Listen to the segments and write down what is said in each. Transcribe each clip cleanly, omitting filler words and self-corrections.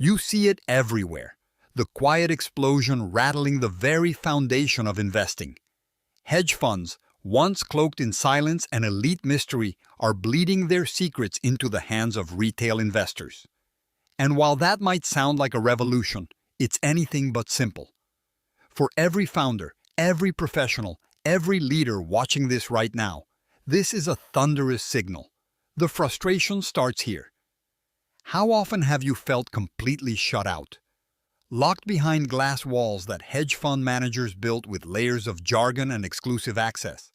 You see it everywhere. The quiet explosion rattling the very foundation of investing. Hedge funds, once cloaked in silence and elite mystery, are bleeding their secrets into the hands of retail investors. And while that might sound like a revolution, it's anything but simple. For every founder, every professional, every leader watching this right now, this is a thunderous signal. The frustration starts here. How often have you felt completely shut out? Locked behind glass walls that hedge fund managers built with layers of jargon and exclusive access.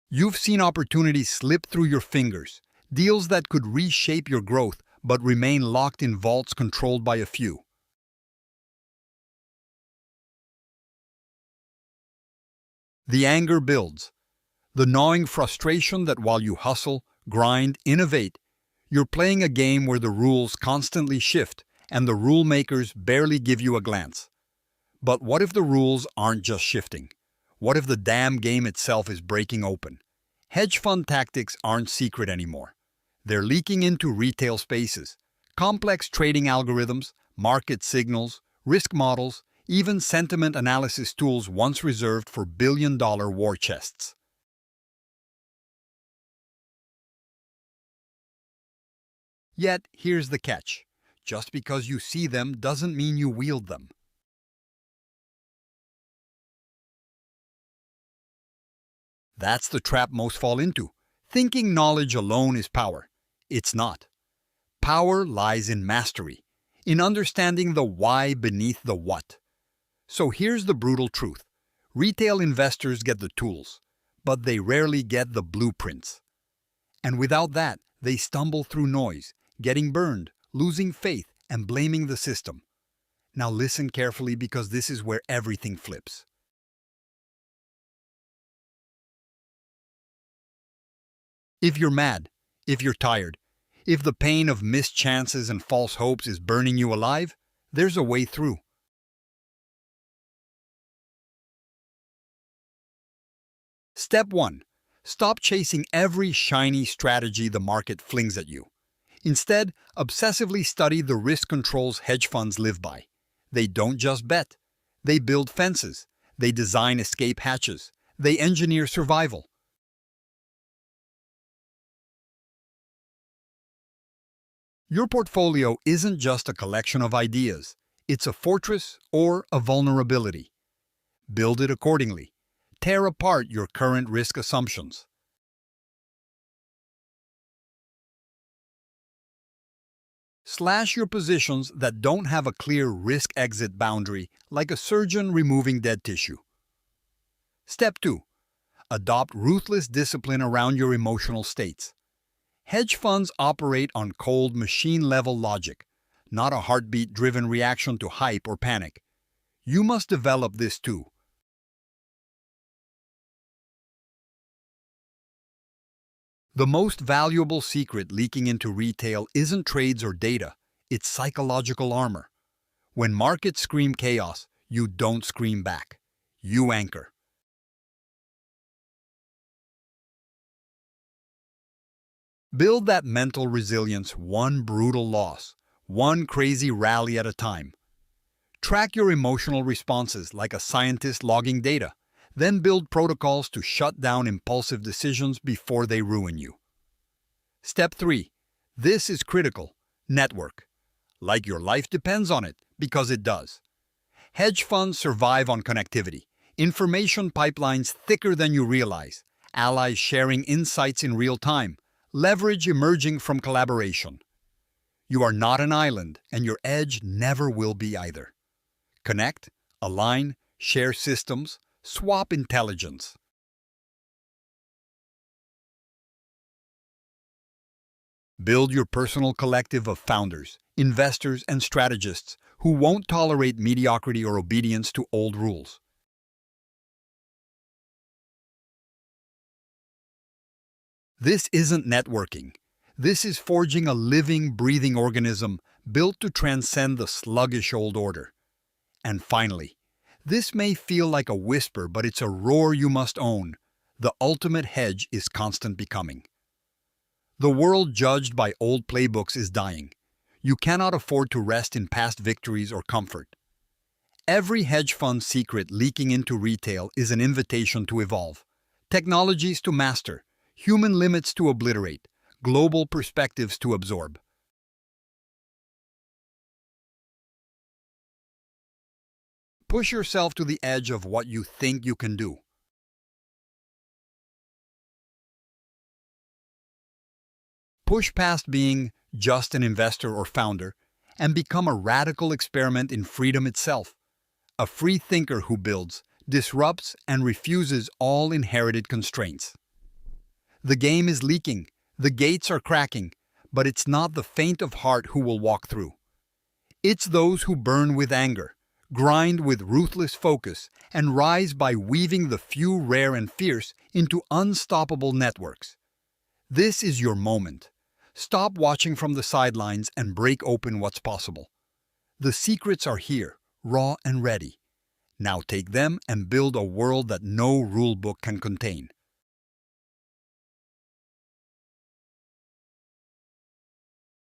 You've seen opportunities slip through your fingers, deals that could reshape your growth but remain locked in vaults controlled by a few. The anger builds. The gnawing frustration that while you hustle, grind, innovate, you're playing a game where the rules constantly shift and the rule makers barely give you a glance. But what if the rules aren't just shifting? What if the damn game itself is breaking open? Hedge fund tactics aren't secret anymore. They're leaking into retail spaces. Complex trading algorithms, market signals, risk models, even sentiment analysis tools once reserved for billion-dollar war chests. Yet, here's the catch. Just because you see them doesn't mean you wield them. That's the trap most fall into. Thinking knowledge alone is power. It's not. Power lies in mastery, in understanding the why beneath the what. So here's the brutal truth. Retail investors get the tools, but they rarely get the blueprints. And without that, they stumble through noise, getting burned, losing faith, and blaming the system. Now listen carefully because this is where everything flips. If you're mad, if you're tired, if the pain of missed chances and false hopes is burning you alive, there's a way through. Step 1. Stop chasing every shiny strategy the market flings at you. Instead, obsessively study the risk controls hedge funds live by. They don't just bet. They build fences. They design escape hatches. They engineer survival. Your portfolio isn't just a collection of ideas. It's a fortress or a vulnerability. Build it accordingly. Tear apart your current risk assumptions. Slash your positions that don't have a clear risk exit boundary, like a surgeon removing dead tissue. Step 2. Adopt ruthless discipline around your emotional states. Hedge funds operate on cold machine-level logic, not a heartbeat-driven reaction to hype or panic. You must develop this too. The most valuable secret leaking into retail isn't trades or data, it's psychological armor. When markets scream chaos, you don't scream back. You anchor. Build that mental resilience one brutal loss, one crazy rally at a time. Track your emotional responses like a scientist logging data, then build protocols to shut down impulsive decisions before they ruin you. Step 3. This is critical. Network. Like your life depends on it, because it does. Hedge funds survive on connectivity, information pipelines thicker than you realize, allies sharing insights in real time, leverage emerging from collaboration. You are not an island, and your edge never will be either. Connect, align, share systems, swap intelligence. Build your personal collective of founders, investors, and strategists who won't tolerate mediocrity or obedience to old rules. This isn't networking. This is forging a living, breathing organism built to transcend the sluggish old order. And finally, this may feel like a whisper, but it's a roar you must own. The ultimate hedge is constant becoming. The world judged by old playbooks is dying. You cannot afford to rest in past victories or comfort. Every hedge fund secret leaking into retail is an invitation to evolve. Technologies to master, human limits to obliterate, global perspectives to absorb. Push yourself to the edge of what you think you can do. Push past being just an investor or founder and become a radical experiment in freedom itself. A free thinker who builds, disrupts, and refuses all inherited constraints. The game is leaking, the gates are cracking, but it's not the faint of heart who will walk through. It's those who burn with anger, grind with ruthless focus, and rise by weaving the few rare and fierce into unstoppable networks. This is your moment. Stop watching from the sidelines and break open what's possible. The secrets are here, raw and ready. Now take them and build a world that no rulebook can contain.